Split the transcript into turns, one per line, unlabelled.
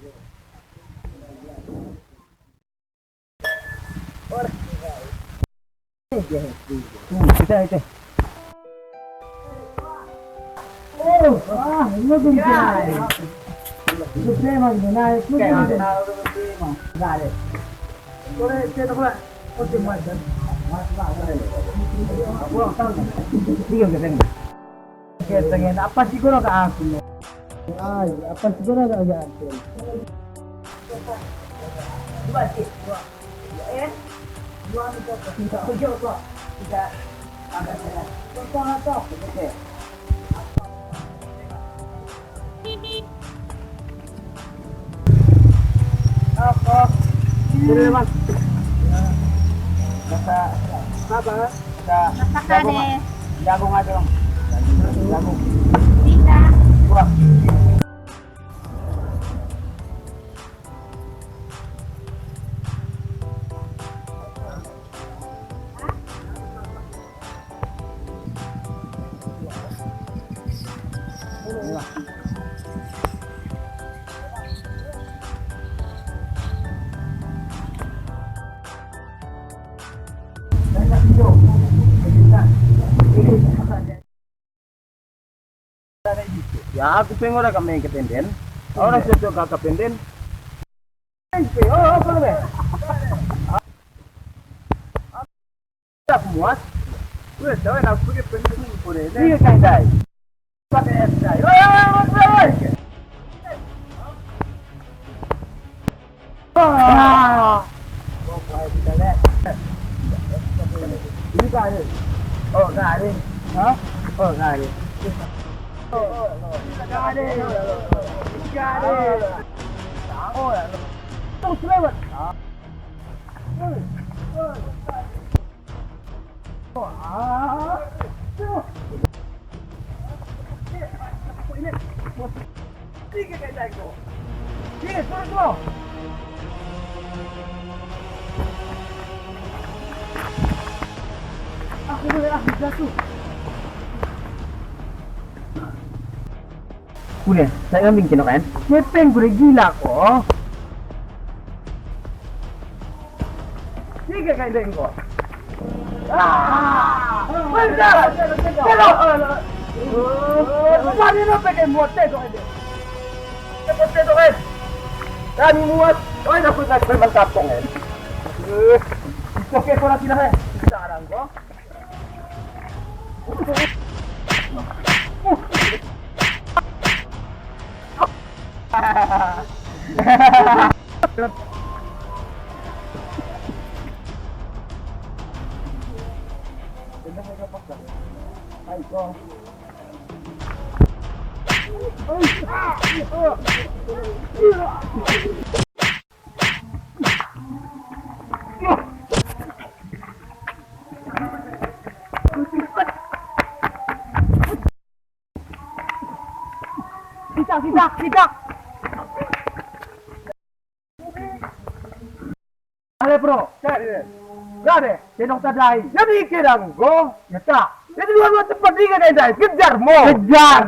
Kita. Oh, ini gimana? Problema gimana? Problema. Dale. Boleh kita buat untuk macam. Apa siguro ka ako? Ay, apa siguro ka ako? Dua sih, dua. Dua itu kita hujung dua. Kita agak jalan. Contoh atau oke. Apa? Sudah mas. Basta apa? Jagung aja dong. Jagung.
Bisa.
Wah. Ya, aku pengen orang kami kependen. Orang cocok kakak kependen. Oh, apa lagi? Aku muat. Udah, jangan aku pergi pendek boleh. Iya kan, dai. Pakai es dai. Kita lihat. Ini kan? Oh, nggak ada. Hah? Oh, nggak ada. Terus lewat. Aku boleh jatuh. Kuya, saya kambing kino kan? Ngepeng gue gila kok. Tiga kain deng kok. Bentar. Kemarin lo pakai motor kok aja. Motor kok kan? Kami muat. Oh, ini aku nak memang kapong kan? Oke, kalau tidak kan? Sekarang kok. Kita. Ale bro, gade, tenok tadai. Jadi kirang go, ya tak. Jadi dua cepat tiga dai, kejar mo. Kejar.